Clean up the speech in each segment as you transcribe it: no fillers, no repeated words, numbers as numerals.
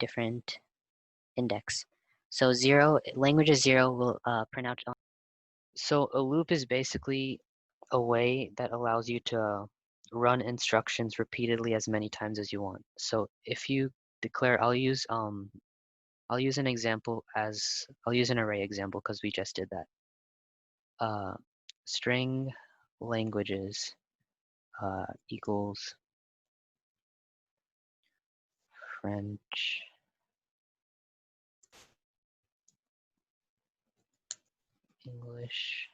different index. So languages 0 will print out. So a loop is basically a way that allows you to run instructions repeatedly as many times as you want. So if you declare, I'll use an array example because we just did that. String languages equals French, English,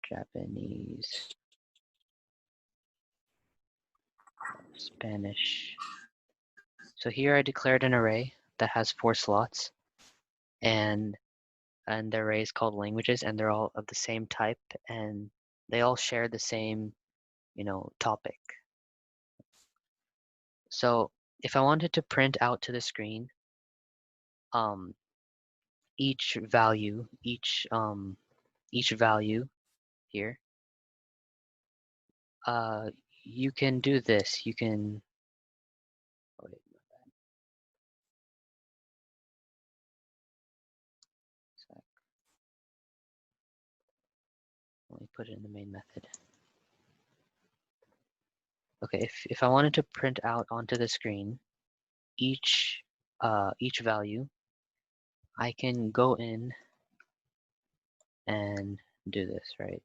Japanese, Spanish. So here I declared an array that has 4 slots, and the array is called languages, and they're all of the same type, and they all share the same, topic. So if I wanted to print out to the screen each value here, you can do this. You can wait, let me put it in the main method. Okay, if I wanted to print out onto the screen each value, I can go in and do this, right?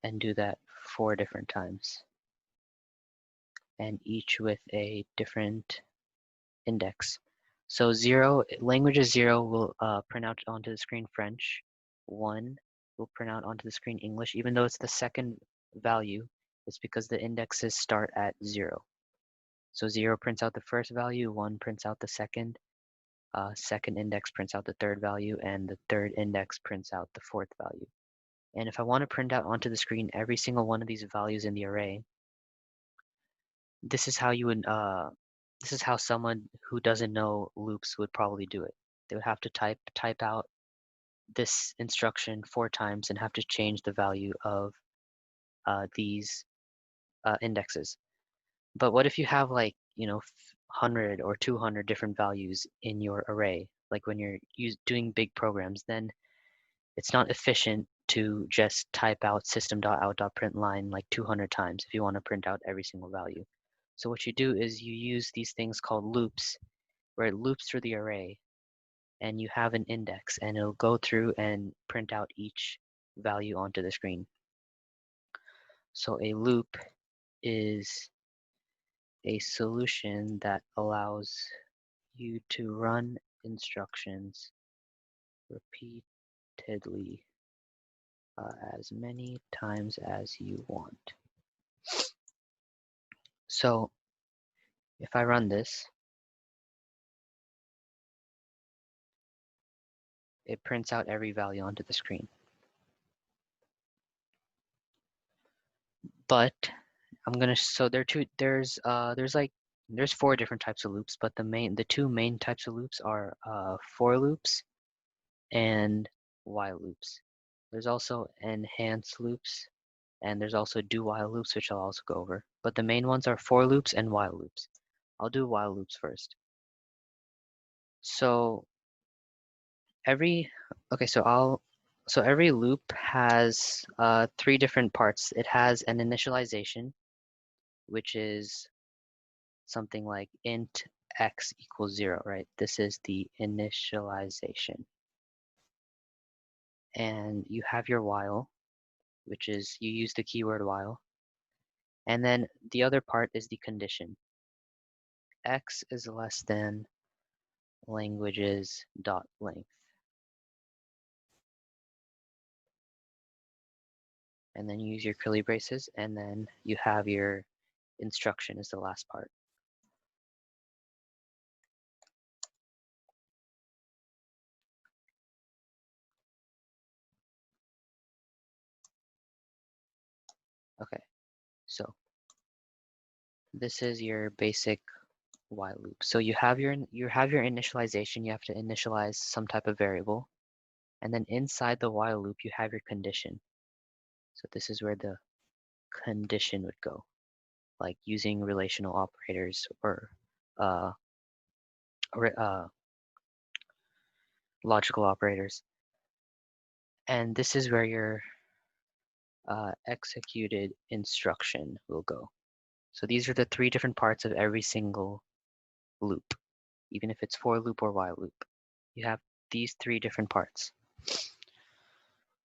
And do that 4 different times, and each with a different index. So languages 0 will print out onto the screen French. 1 will print out onto the screen English, even though it's the second value. It's because the indexes start at 0. So 0 prints out the first value, 1 prints out the second, second index prints out the third value, and the third index prints out the fourth value. And if I want to print out onto the screen every single one of these values in the array, this is how this is how someone who doesn't know loops would probably do it. They would have to type out this instruction 4 times and have to change the value of these indexes. But what if you have 100 or 200 different values in your array? Like when you're doing big programs, then it's not efficient to just type out system.out.println like 200 times if you want to print out every single value. So what you do is you use these things called loops, where it loops through the array, and you have an index, and it'll go through and print out each value onto the screen. So a loop is a solution that allows you to run instructions repeatedly as many times as you want. So if I run this, it prints out every value onto the screen. But so there's 4 different types of loops, but the 2 main types of loops are for loops and while loops. There's also enhance loops, and there's also do while loops, which I'll also go over. But the main ones are for loops and while loops. I'll do while loops first. So every loop has 3 different parts. It has an initialization, which is something like int x equals 0, right? This is the initialization. And you have your while, which is you use the keyword while. And then the other part is the condition. X is less than languages dot length. And then you use your curly braces, and then you have your instruction is the last part. Okay, so this is your basic while loop. So you have your initialization. You have to initialize some type of variable, and then inside the while loop you have your condition. So this is where the condition would go, like using relational operators or uh, logical operators. And this is where your executed instruction will go. So these are the three different parts of every single loop, even if it's for loop or while loop. You have these three different parts.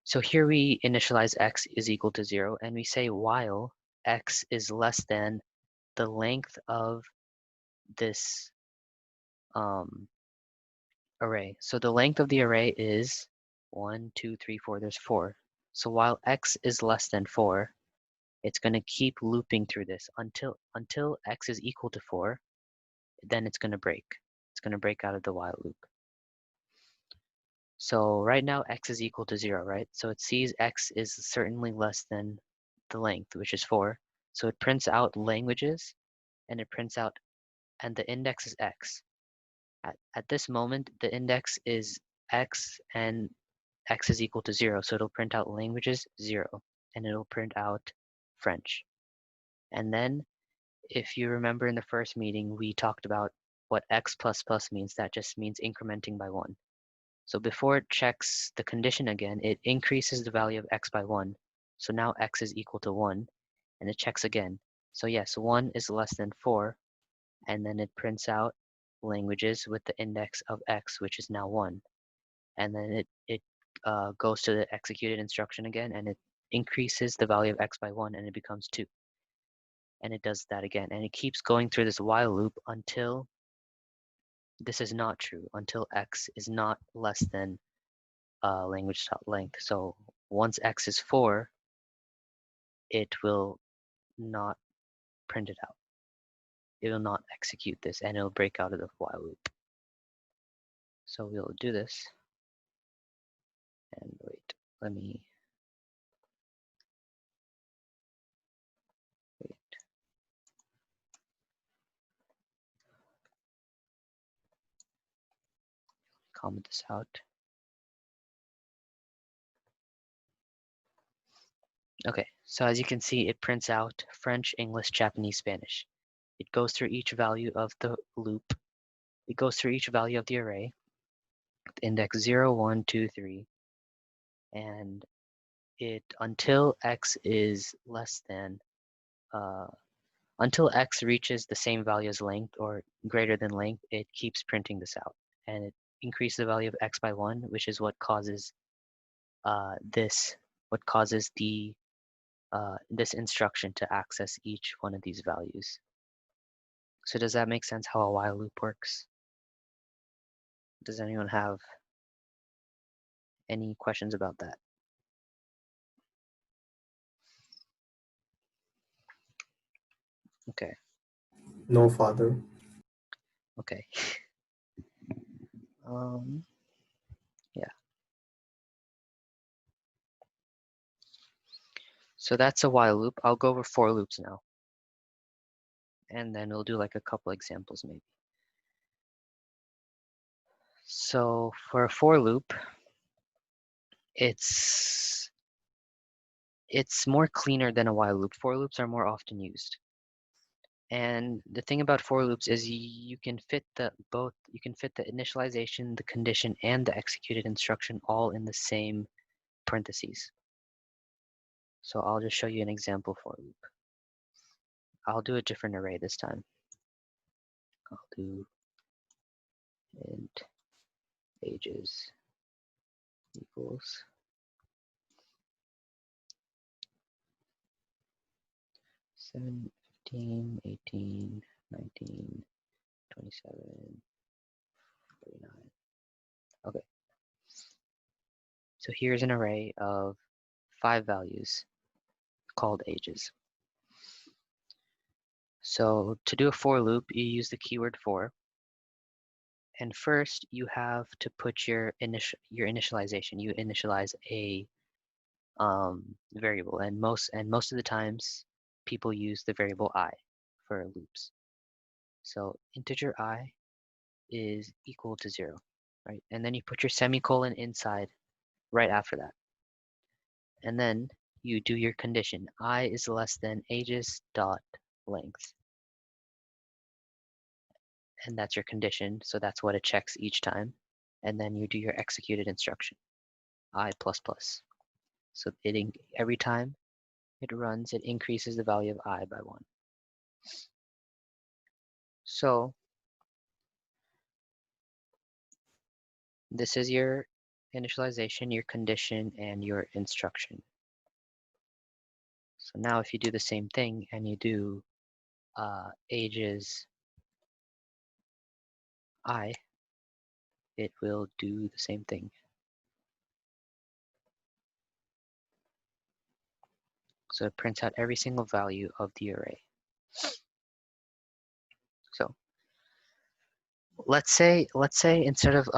So here we initialize x is equal to 0, and we say while x is less than the length of this array. So the length of the array is 1, 2, 3, 4. There's 4. So while x is less than 4, it's going to keep looping through this until x is equal to 4. Then it's going to break. It's going to break out of the while loop. So right now x is equal to 0, right? So it sees x is certainly less than the length, which is 4. So it prints out languages, and it prints out, and the index is x. At this moment, the index is x, and x is equal to 0. So it'll print out languages 0, and it'll print out French. And then, if you remember in the first meeting, we talked about what x++ means. That just means incrementing by 1. So before it checks the condition again, it increases the value of x by 1. So now x is equal to 1, and it checks again. So yes, 1 is less than 4, and then it prints out languages with the index of x, which is now 1. And then it goes to the executed instruction again, and it increases the value of x by 1, and it becomes 2. And it does that again, and it keeps going through this while loop until this is not true, until x is not less than language length. So once x is 4, it will not print it out. It will not execute this, and it'll break out of the while loop. So we'll do this. And wait, let me wait. Comment this out. Okay, so as you can see, it prints out French, English, Japanese, Spanish. It goes through each value of the loop. It goes through each value of the array, index 0, 1, 2, 3, and it until x is less than until x reaches the same value as length or greater than length, it keeps printing this out, and it increases the value of x by 1, which is what causes this instruction to access each one of these values. So does that make sense how a while loop works? Does anyone have any questions about that? Okay. No, Father. Okay. Yeah. So that's a while loop. I'll go over for loops now. And then we'll do like a couple examples maybe. So for a for loop, it's more cleaner than a while loop. For loops are more often used. And the thing about for loops is you can fit the initialization, the condition, and the executed instruction all in the same parentheses. So I'll just show you an example for loop. I'll do a different array this time. I'll do int ages equals 7, 15, 18, 19, 27, 39. Okay. So here's an array of 5 values called ages. So to do a for loop, you use the keyword for. And first, you have to put your initialization. You initialize a variable, and most of the times, people use the variable I for loops. So integer I is equal to 0, right? And then you put your semicolon inside right after that. And then you do your condition. I is less than ages dot length. And that's your condition, so that's what it checks each time. And then you do your executed instruction, I++. So every time it runs, it increases the value of I by 1. So this is your initialization, your condition, and your instruction. So now if you do the same thing and you do ages I, it will do the same thing. So it prints out every single value of the array. So let's say instead of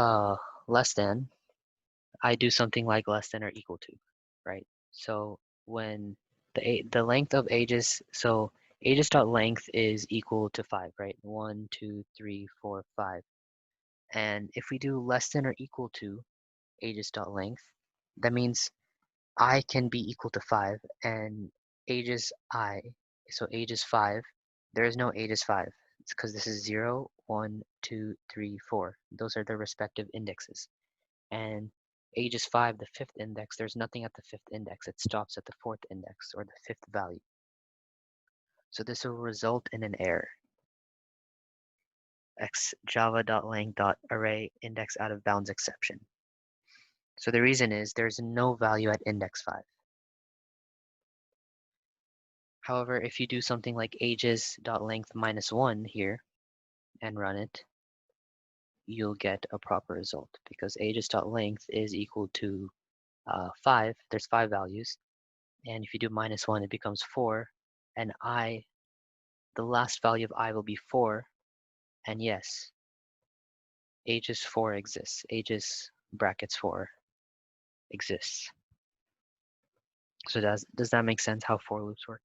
less than, I do something like less than or equal to, right? So when the length of ages, so ages.length is equal to 5, right? 1, 2, 3, 4, 5. And if we do less than or equal to ages.length, that means I can be equal to 5 and ages I, so ages 5, there is no ages 5. It's because this is 0, 1, 2, 3, 4. Those are the respective indexes. And ages 5, the fifth index, there's nothing at the fifth index. It stops at the fourth index or the fifth value. So this will result in an error. X java.lang.array index out of bounds exception. So the reason is there's no value at index 5. However, if you do something like ages.length minus 1 here and run it, you'll get a proper result because ages.length is equal to 5. There's 5 values. And if you do minus 1, it becomes 4. And I, the last value of I will be 4. And yes, ages 4 exists. Ages brackets 4 exists. So does that make sense how for loops work?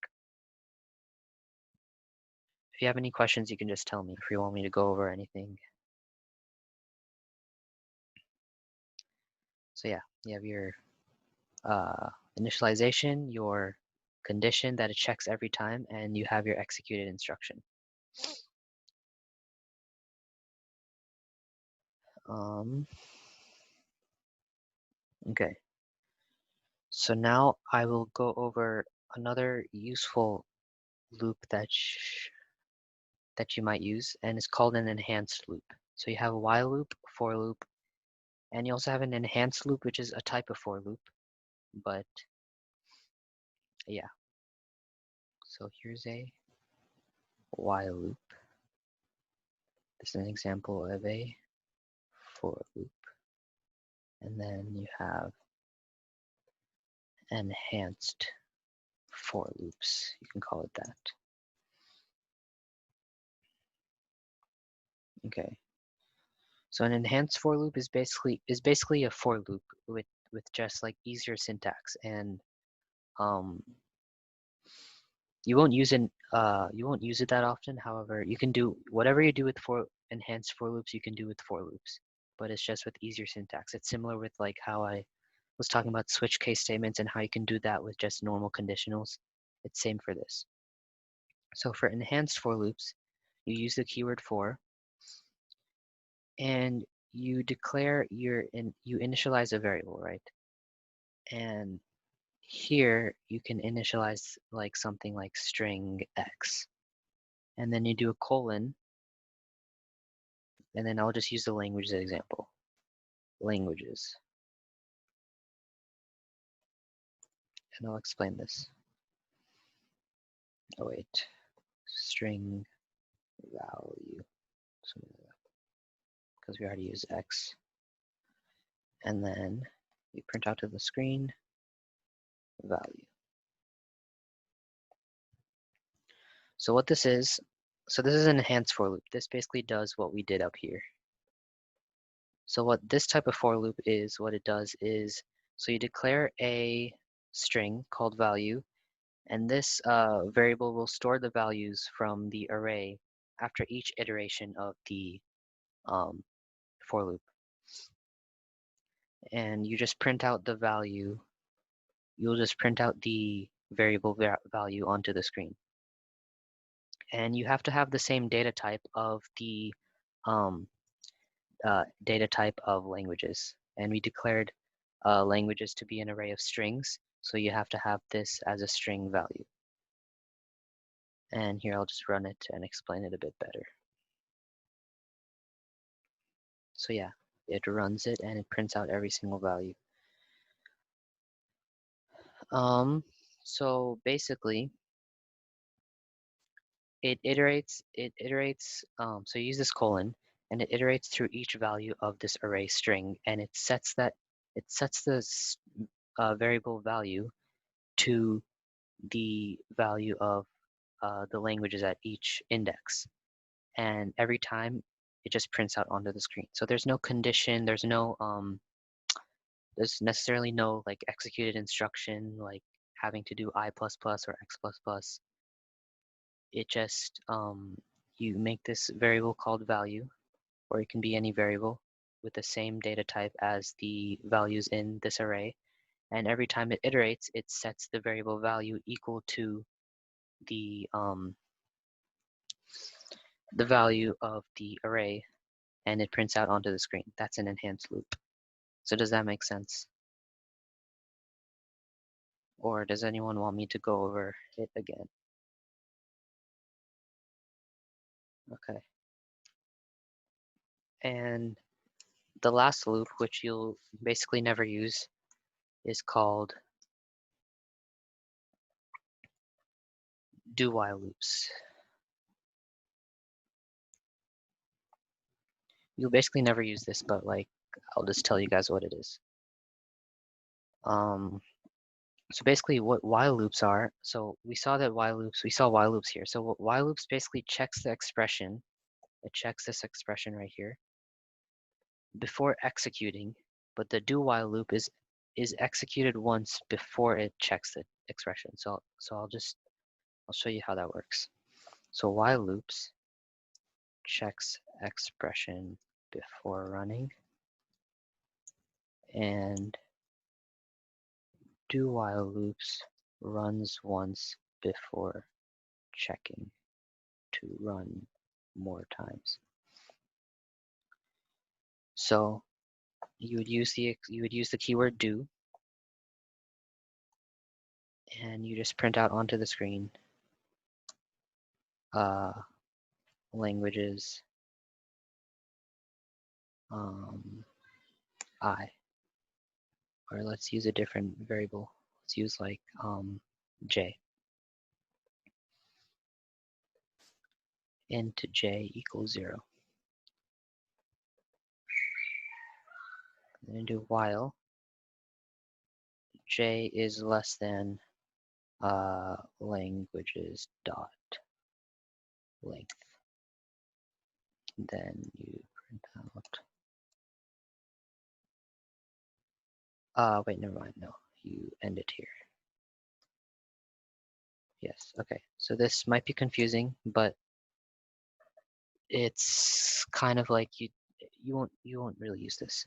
If you have any questions, you can just tell me if you want me to go over anything. So yeah, you have your initialization, your condition that it checks every time, and you have your executed instruction. Okay. So now I will go over another useful loop that you might use, and it's called an enhanced loop. So you have a while loop, for loop, and you also have an enhanced loop, which is a type of for loop. But yeah, so here's a while loop. This is an example of a for loop. And then you have enhanced for loops. You can call it that. Okay. So an enhanced for loop is basically a for loop with just like easier syntax, and you won't use it that often. However, you can do whatever you do with enhanced for loops, you can do with for loops, but it's just with easier syntax. It's similar with like how I was talking about switch case statements and how you can do that with just normal conditionals. It's same for this. So for enhanced for loops, you use the keyword for, and you declare you initialize a variable, right? And here you can initialize like something like string x, and then you do a colon, and then I'll just use the language as an example. Languages. And I'll explain this. Oh wait, string value, something like that, because we already used x. And then we print out to the screen value. So what this is, so this is an enhanced for loop. This basically does what we did up here. So what this type of for loop is, what it does is, so you declare a string called value, and this variable will store the values from the array after each iteration of the for loop. And you just print out the value. You'll just print out the variable value onto the screen. And you have to have the same data type of the data type of languages. And we declared languages to be an array of strings. So you have to have this as a string value. And here I'll just run it and explain it a bit better. So yeah, it runs it and it prints out every single value. So basically, it iterates, so you use this colon, and it iterates through each value of this array string, and it sets this variable value to the value of the languages at each index. And every time, it just prints out onto the screen. So there's no condition, there's necessarily no like executed instruction, like having to do I++ or X++. It just, you make this variable called value, or it can be any variable with the same data type as the values in this array. And every time it iterates, it sets the variable value equal to the value of the array, and it prints out onto the screen. That's an enhanced loop. So does that make sense? Or does anyone want me to go over it again? Okay. And the last loop, which you'll basically never use, is called do-while loops. You'll basically never use this, but like, I'll just tell you guys what it is. So basically what while loops are, so we saw while loops here. So what while loops basically checks the expression, it checks this expression right here before executing, but the do while loop is executed once before it checks the expression. So I'll show you how that works. So while loops checks expression before running, and do while loops runs once before checking to run more times. So you would use the keyword do, and you just print out onto the screen languages I, or let's use a different variable. Let's use like j. Int j equals 0. And then do while j is less than languages dot length. Then you print out. Wait, never mind. No, you end it here. Yes. Okay. So this might be confusing, but it's kind of like you won't really use this.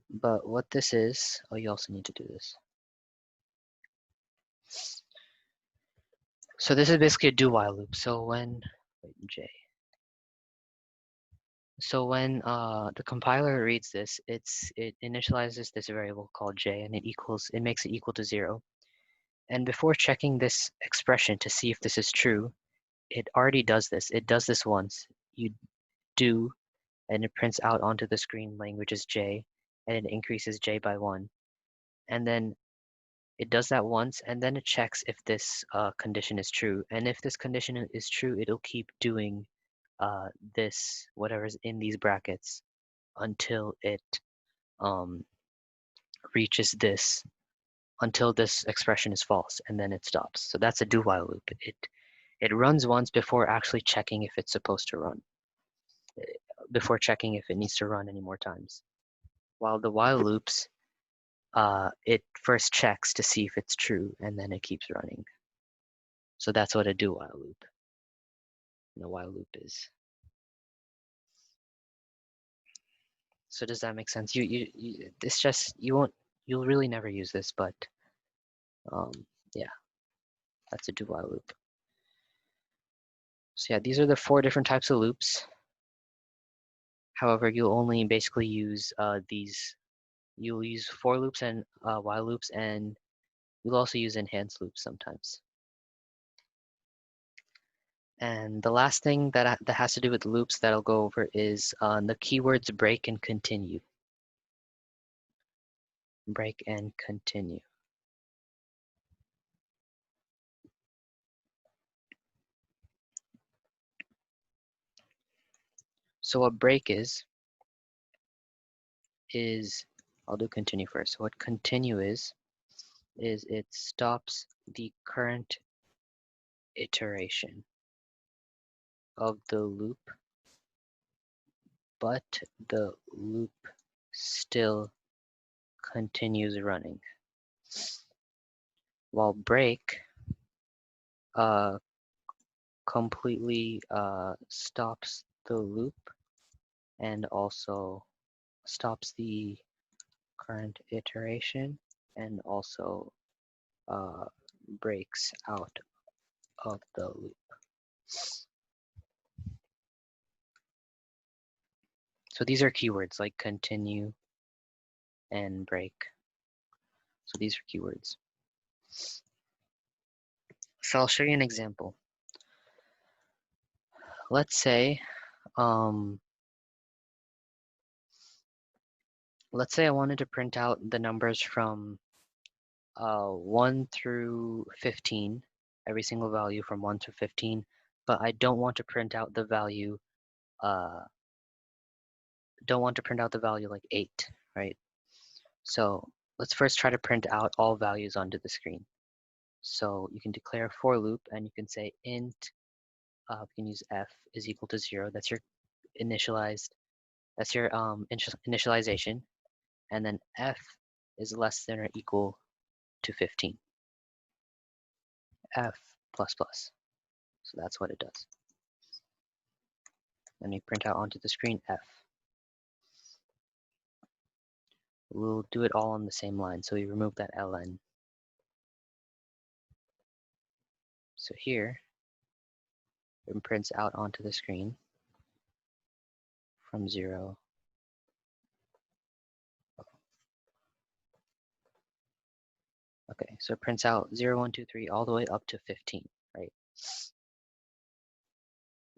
But what this is, oh, you also need to do this. So this is basically a do-while loop. So when j. So when the compiler reads this, it initializes this variable called j, and it makes it equal to 0. And before checking this expression to see if this is true, it already does this. It does this once. You do, and it prints out onto the screen languages j, and it increases j by 1. And then it does that once, and then it checks if this condition is true. And if this condition is true, it'll keep doing this, whatever's in these brackets, until it reaches this, until this expression is false, and then it stops. So that's a do-while loop. It runs once before actually checking if it's supposed to run, before checking if it needs to run any more times. While the while loops, it first checks to see if it's true, and then it keeps running. So that's what a do-while loop in a while loop is. So does that make sense? It's just, you'll really never use this, but yeah, that's a do while loop. So yeah, these are the 4 different types of loops. However, you'll only basically use you'll use for loops and while loops, and you'll also use enhanced loops sometimes. And the last thing that has to do with loops that I'll go over is the keywords break and continue. Break and continue. So what break is I'll do continue first. So what continue is it stops the current iteration of the loop, but the loop still continues running. While break completely stops the loop and also stops the current iteration and also breaks out of the loop. So these are keywords like continue and break. So these are keywords. So I'll show you an example. Let's say I wanted to print out the numbers from 1 through 15, every single value from 1 to 15, but I don't want to print out the value like 8, right? So let's first try to print out all values onto the screen. So you can declare a for loop and you can say int, you can use f is equal to 0. That's your initialization, and then f is less than or equal to 15. F plus plus. So that's what it does. Then we print out onto the screen f. We'll do it all on the same line, so we remove that ln. So here, it prints out onto the screen from 0. Okay, so it prints out 0, 1, 2, 3, all the way up to 15, right?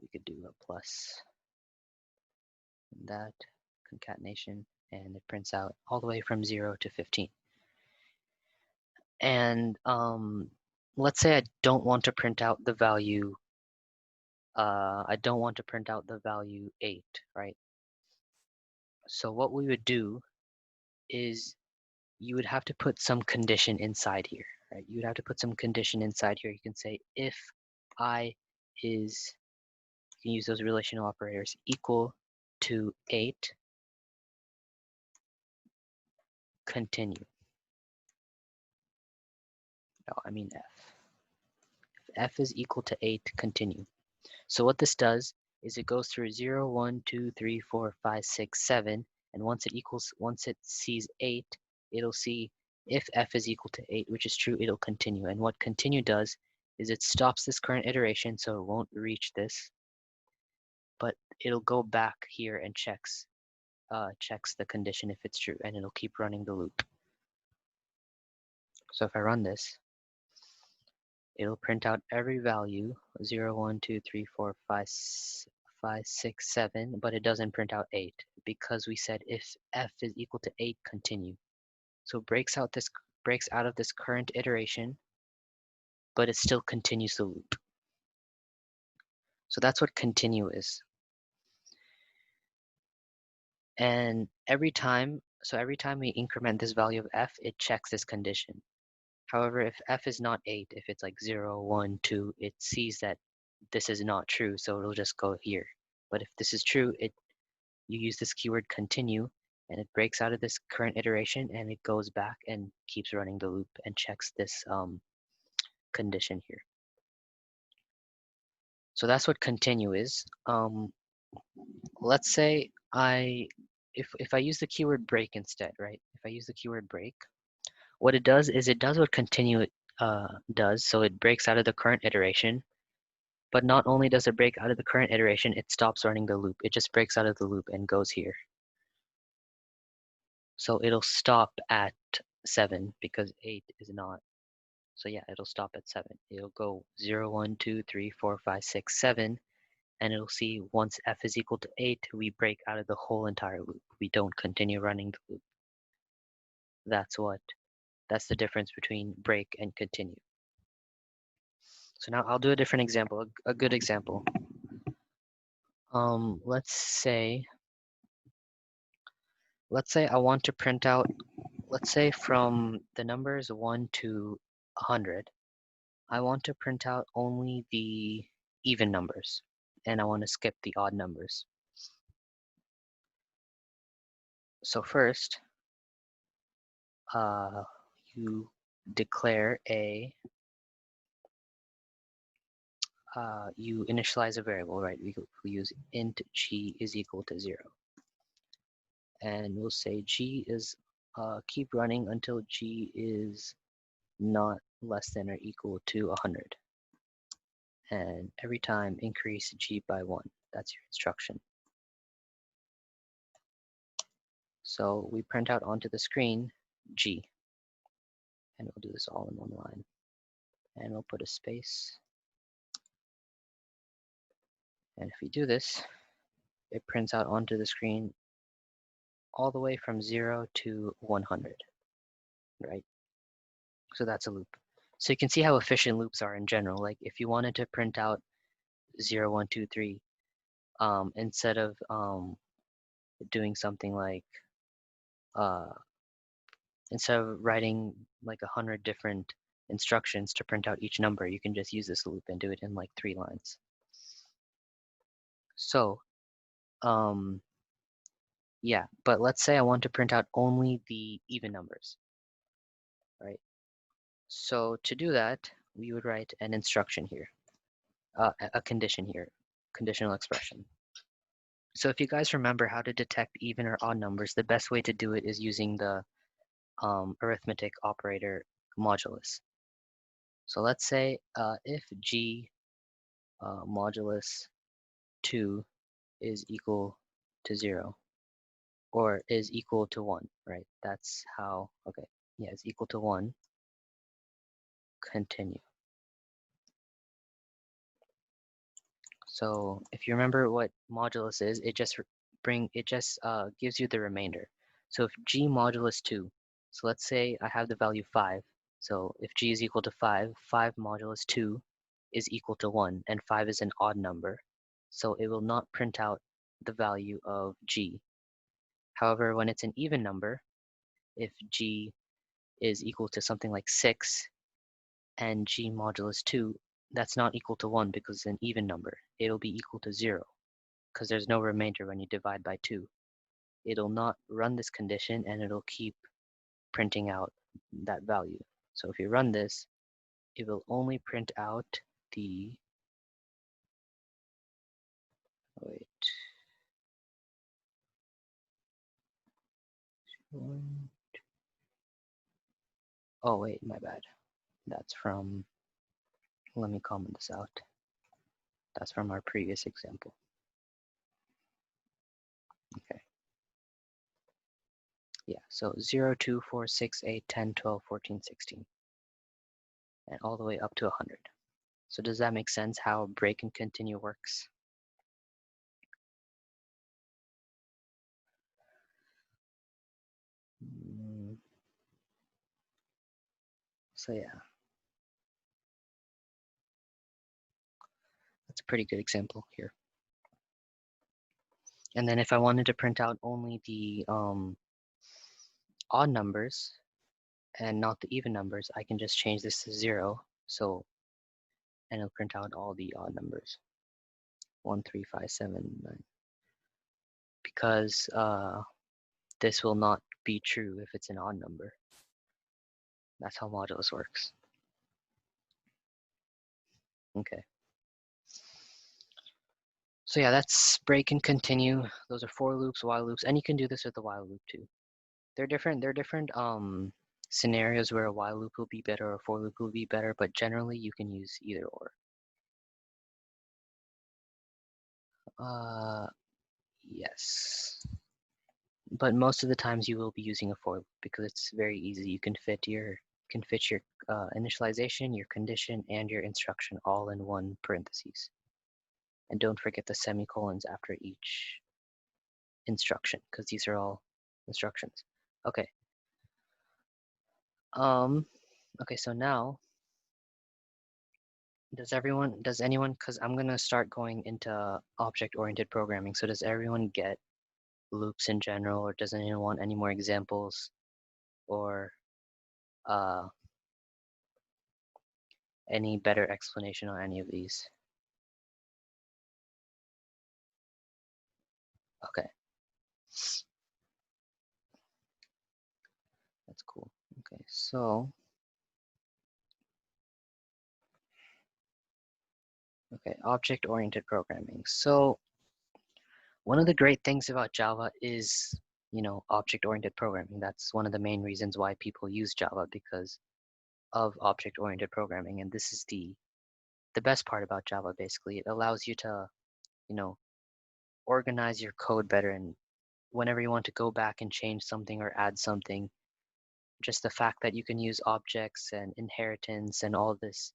We could do a plus that, concatenation, and it prints out all the way from 0 to 15. And let's say I don't want to print out the value, 8, right? So what we would do is you would have to put some condition inside here, right? You would have to put some condition inside here. You can say if I is, you can use those relational operators, equal to 8, continue. No, I mean f. If f is equal to 8, continue. So what this does is it goes through 0, 1, 2, 3, 4, 5, 6, 7, and once it sees 8, it'll see if f is equal to 8, which is true, it'll continue. And what continue does is it stops this current iteration, so it won't reach this, but it'll go back here and checks the condition if it's true, and it'll keep running the loop. So if I run this, it'll print out every value, 0, 1, 2, 3, 4, 5, 6, 7, but it doesn't print out 8 because we said if f is equal to 8, continue. So it breaks out of this current iteration, but it still continues the loop. So that's what continue is. And every time we increment this value of f, it checks this condition. However, if f is not 8, if it's like 0, 1, 2, it sees that this is not true, so it'll just go here. But if this is true, you use this keyword continue, and it breaks out of this current iteration, and it goes back and keeps running the loop and checks this condition here. So that's what continue is. Let's say if I use the keyword break instead, right? If I use the keyword break, what it does is it does what continue does. So it breaks out of the current iteration, but not only does it break out of the current iteration, it stops running the loop. It just breaks out of the loop and goes here. So it'll stop at 7 because 8 is not. So yeah, it'll stop at 7. It'll go 0, 1, 2, 3, 4, 5, 6, 7, and it'll see once f is equal to 8, we break out of the whole entire loop. We don't continue running the loop. That's the difference between break and continue. So now I'll do a different example, a good example. Let's say I want to print out, let's say from the numbers 1 to 100, I want to print out only the even numbers, and I want to skip the odd numbers. So first, you declare you initialize a variable, right? We use int g is equal to 0. And we'll say g is, keep running until g is not less than or equal to 100. And every time increase g by 1. That's your instruction. So we print out onto the screen g. And we'll do this all in one line. And we'll put a space. And if we do this, it prints out onto the screen all the way from 0 to 100, right? So that's a loop. So you can see how efficient loops are in general. Like if you wanted to print out 0, 1, 2, 3, instead of doing something like, instead of writing like 100 different instructions to print out each number, you can just use this loop and do it in like 3 lines. So, yeah, but let's say I want to print out only the even numbers, right? So to do that, we would write an instruction here, a condition here, conditional expression. So if you guys remember how to detect even or odd numbers, the best way to do it is using the arithmetic operator modulus. So let's say if g modulus 2 is equal to 0, or is equal to 1, right? That's how, okay, yeah, is equal to 1, continue. So if you remember what modulus is, it just gives you the remainder. So if g modulus 2, so let's say I have the value 5. So if g is equal to 5, 5 modulus 2 is equal to 1, and 5 is an odd number. So it will not print out the value of g. However, when it's an even number, if g is equal to something like 6 and g modulus 2, that's not equal to 1 because it's an even number. It'll be equal to 0 because there's no remainder when you divide by 2. It'll not run this condition and it'll keep printing out that value. So if you run this, it will only print out the, wait, oh wait, my bad. That's from, let me comment this out. That's from our previous example. Okay. Yeah, so 0, 2, 4, 6, 8, 10, 12, 14, 16. And all the way up to 100. So does that make sense how break and continue works? So yeah, that's a pretty good example here. And then if I wanted to print out only the odd numbers and not the even numbers, I can just change this to 0. So, and it'll print out all the odd numbers. 1, 3, 5, 7, 9. Because this will not be true if it's an odd number. That's how modulus works. Okay. So yeah, that's break and continue. Those are for loops, while loops, and you can do this with the while loop too. They're different scenarios where a while loop will be better or a for loop will be better, but generally you can use either or. Yes. But most of the times you will be using a for loop because it's very easy. You can fit your initialization, your condition, and your instruction all in one parentheses. And don't forget the semicolons after each instruction because these are all instructions. Okay. Okay, so now does anyone, because I'm gonna start going into object-oriented programming, so does everyone get loops in general, or does anyone want any more examples or uh, any better explanation on any of these? Okay, that's cool. Okay, so object-oriented programming. So one of the great things about Java is, object-oriented programming. That's one of the main reasons why people use Java, because of object-oriented programming. And this is the best part about Java, basically. It allows you to, you know, organize your code better. And whenever you want to go back and change something or add something, just the fact that you can use objects and inheritance and all this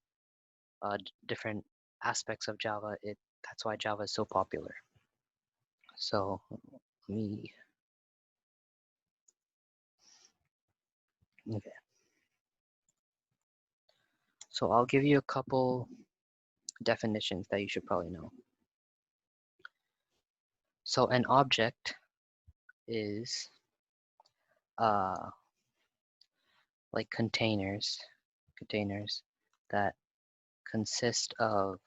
different aspects of Java, that's why Java is so popular. So let me, okay. So I'll give you a couple definitions that you should probably know. So an object is like containers that consist of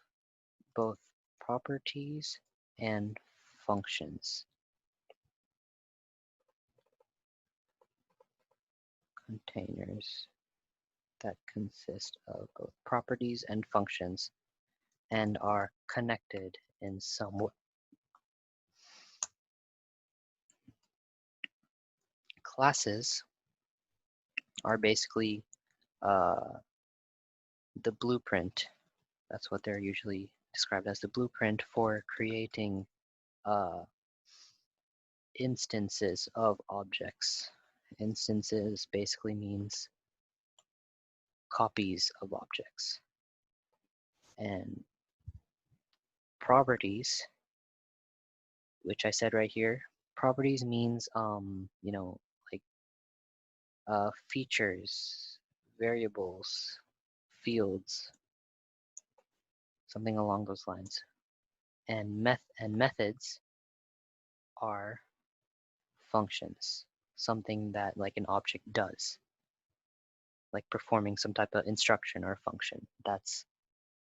both properties and functions. Containers that consist of both properties and functions and are connected in some way. Classes are basically the blueprint. That's what they're usually described as, the blueprint for creating instances of objects. Instances basically means copies of objects. And properties, which I said right here, properties means, like features, variables, fields, something along those lines. And methods are functions, something that like an object does, like performing some type of instruction or function. That's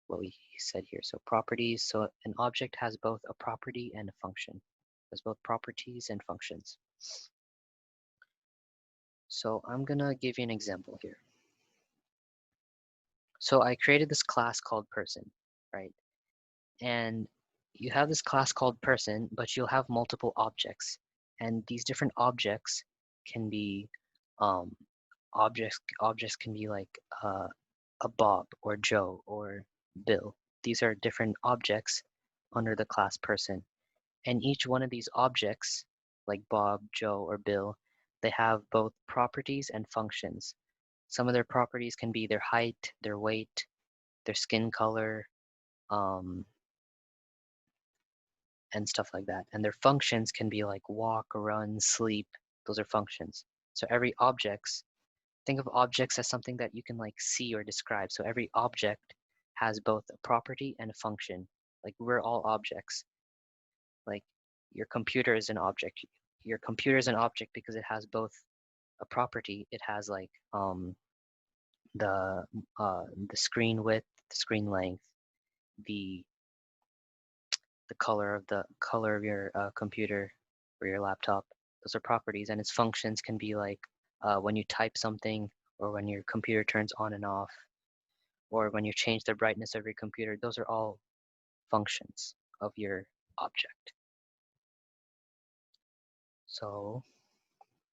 what we said here. So properties, so an object has both a property and a function. There's both properties and functions. So I'm gonna give you an example here. So I created this class called person, right? And you have this class called person, but you'll have multiple objects. And these different objects can be objects can be like a Bob or Joe or Bill. These are different objects under the class person. And each one of these objects, like Bob, Joe, or Bill, they have both properties and functions. Some of their properties can be their height, their weight, their skin color, and stuff like that. And their functions can be like walk, run, sleep. Those are functions. So every think of objects as something that you can like see or describe. So every object has both a property and a function. Like we're all objects. Like your computer is an object. Your computer is an object because it has both a property. It has like the screen width, the screen length, the color of your computer or your laptop. Those are properties, and its functions can be like when you type something, or when your computer turns on and off, or when you change the brightness of your computer. Those are all functions of your object. So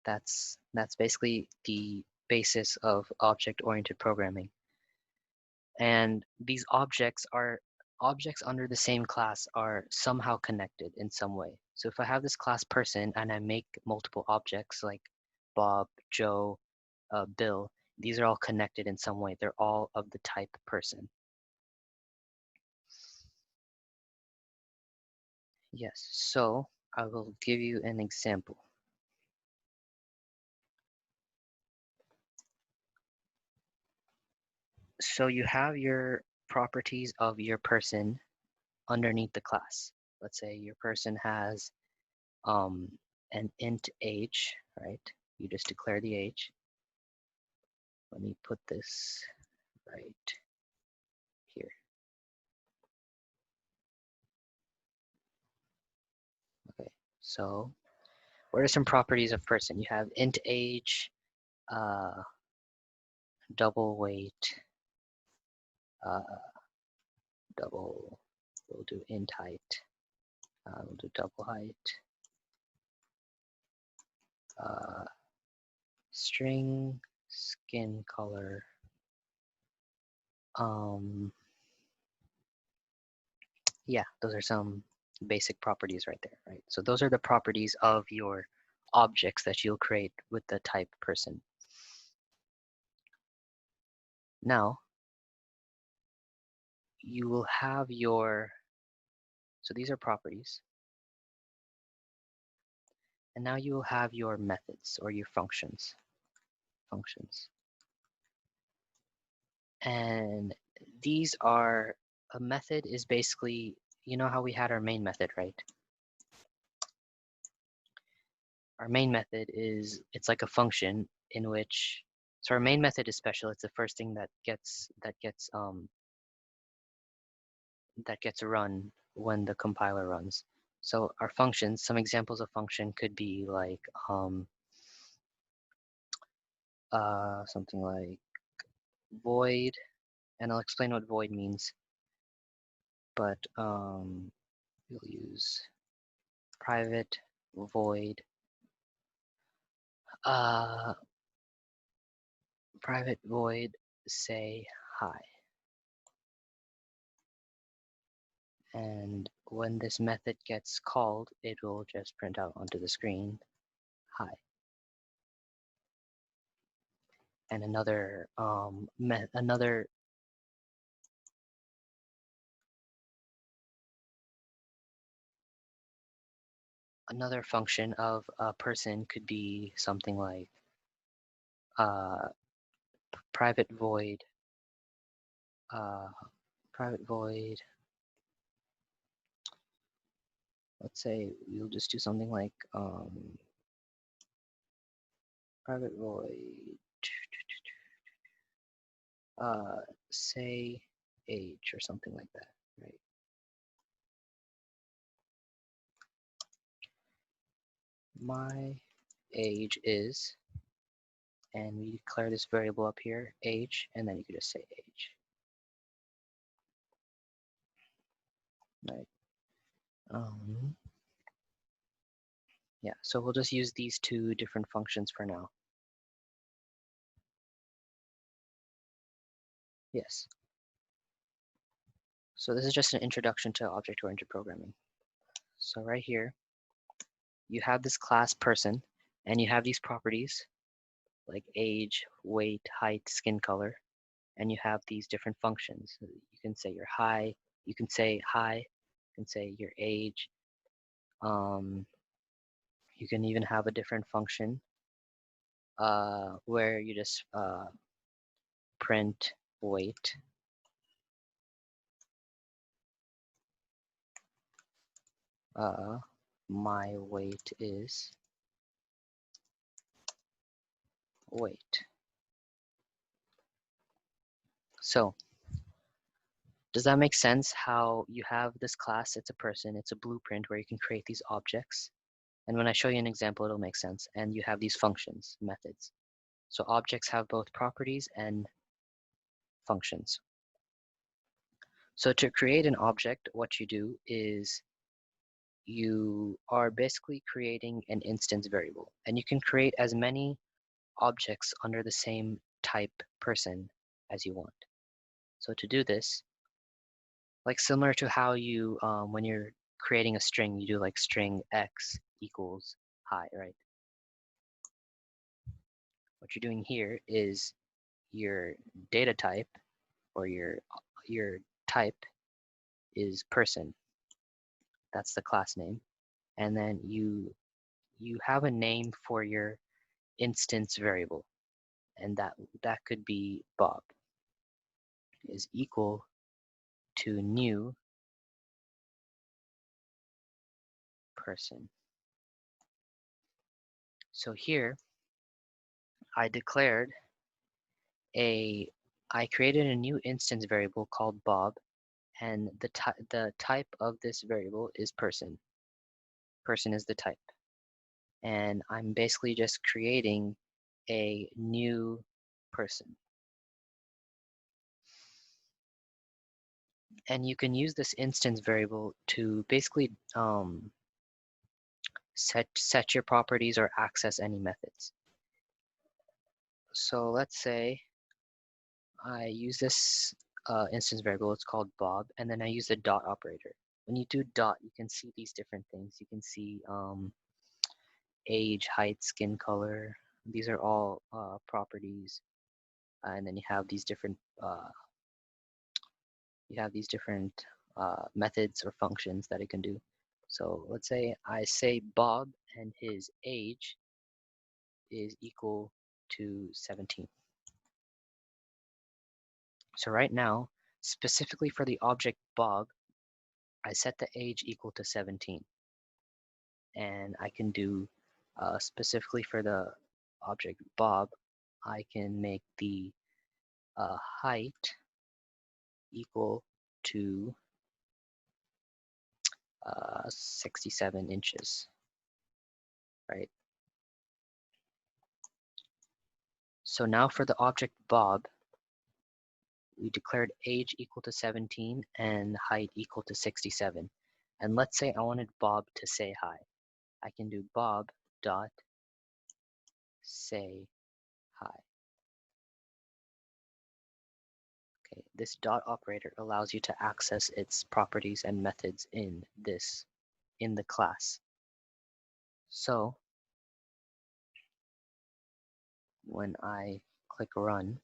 that's basically the basis of object-oriented programming. And these objects under the same class are somehow connected in some way. So if I have this class person and I make multiple objects like Bob, Joe, Bill, these are all connected in some way. They're all of the type person. Yes, so I will give you an example. So you have your properties of your person underneath the class. Let's say your person has an int age, right? You just declare the age. Let me put this right here. Okay, so what are some properties of person? You have int age, double weight, we'll do int height, we'll do double height, string, skin color, yeah, those are some basic properties right there, right? So those are the properties of your objects that you'll create with the type person. Now, you will have so these are properties. And now you will have your methods or your functions. And these are, a method is basically, you know how we had our main method, right? Our main method it's like a function in which, so our main method is special. It's the first thing that gets run when the compiler runs. So our functions, some examples of function could be like something like void, and I'll explain what void means. But we'll use private void say hi. And when this method gets called, it will just print out onto the screen hi. And another another function of a person could be something like private void let's say we'll just do something like private void say age or something like that, right? My age is, and we declare this variable up here, age, and then you could just say age, right? Yeah, so we'll just use these two different functions for now. Yes. So this is just an introduction to object-oriented programming. So right here, you have this class person, and you have these properties like age, weight, height, skin color, and you have these different functions. You can say your hi, you can say hi, you can say your age. You can even have a different function where you just print weight. My weight is weight. So does that make sense how you have this class, it's a person, it's a blueprint where you can create these objects. And when I show you an example, it'll make sense. And you have these functions, methods. So objects have both properties and functions. So to create an object, what you do is you are basically creating an instance variable, and you can create as many objects under the same type person as you want. So to do this, like similar to how you, when you're creating a string, you do like string x equals hi, right? What you're doing here is your data type or your type is person. That's the class name. And then you have a name for your instance variable, and that could be Bob is equal to new person. So here I declared I created a new instance variable called Bob, and the type of this variable is person. Person is the type. And I'm basically just creating a new person. And you can use this instance variable to basically set your properties or access any methods. So let's say I use this instance variable, it's called Bob, and then I use the dot operator. When you do dot, you can see these different things. You can see age, height, skin color. These are all properties, and then you have these different methods or functions that it can do. So let's say I say Bob and his age is equal to 17. So right now, specifically for the object Bob, I set the age equal to 17. And I can do, specifically for the object Bob, I can make the height equal to 67 inches, right? So now for the object Bob, we declared age equal to 17 and height equal to 67. And let's say I wanted Bob to say hi. I can do Bob dot say hi. Okay, this dot operator allows you to access its properties and methods in the class. So when I click run,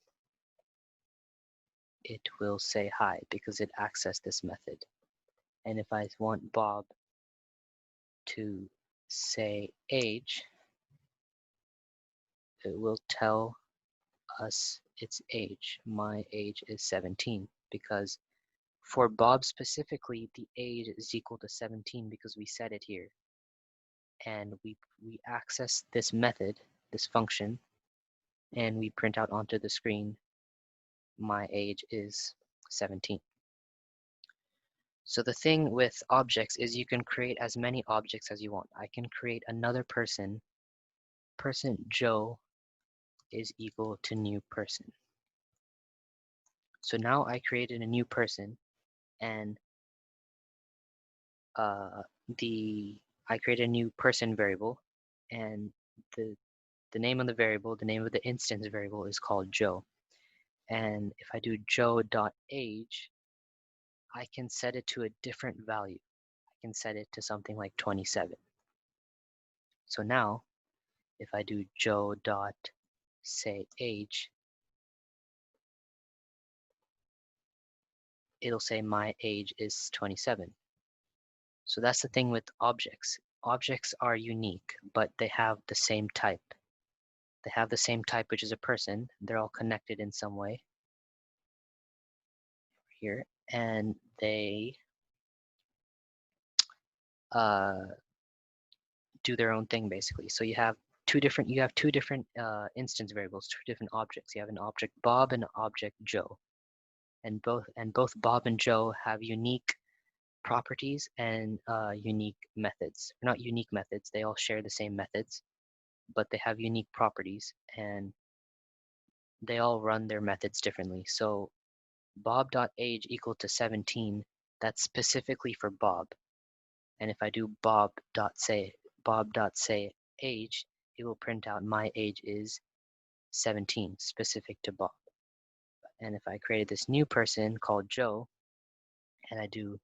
it will say hi because it accessed this method. And if I want Bob to say age, it will tell us its age. My age is 17 because for Bob specifically, the age is equal to 17 because we set it here. And we access this method, this function, and we print out onto the screen, my age is 17. So the thing with objects is you can create as many objects as you want. I can create another person. Person Joe is equal to new person. So now I created a new person, and I created a new person variable, and the name of the variable, the name of the instance variable is called Joe. And if I do Joe.age, I can set it to a different value. I can set it to something like 27. So now, if I do Joe.sayAge, it'll say my age is 27. So that's the thing with objects. Objects are unique, but they have the same type. They have the same type, which is a person. They're all connected in some way here, and they uh, do their own thing basically. So you have two different instance variables, two different objects. You have an object Bob and an object Joe, and both Bob and Joe have unique properties and unique methods. Not unique methods, they all share the same methods, but they have unique properties and they all run their methods differently. So Bob.age equal to 17, that's specifically for Bob. And if I do bob.say age, it will print out my age is 17, specific to Bob. And if I created this new person called Joe, and I do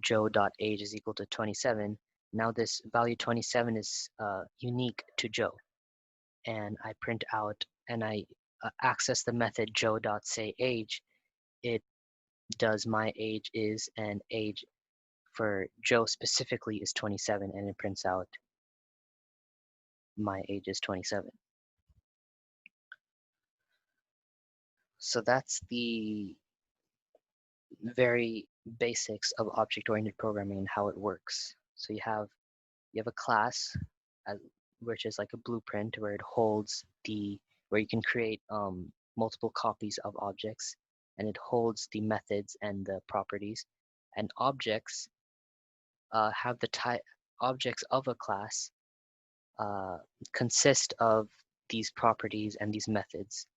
Joe.age is equal to 27, now this value 27 is unique to Joe. And I print out and I access the method Joe.sayAge, it does my age is, and age for Joe specifically is 27, and it prints out my age is 27. So that's the very basics of object-oriented programming and how it works. So you have a class, which is like a blueprint where it holds where you can create multiple copies of objects, and it holds the methods and the properties. And objects have the type. Objects of a class consist of these properties and these methods.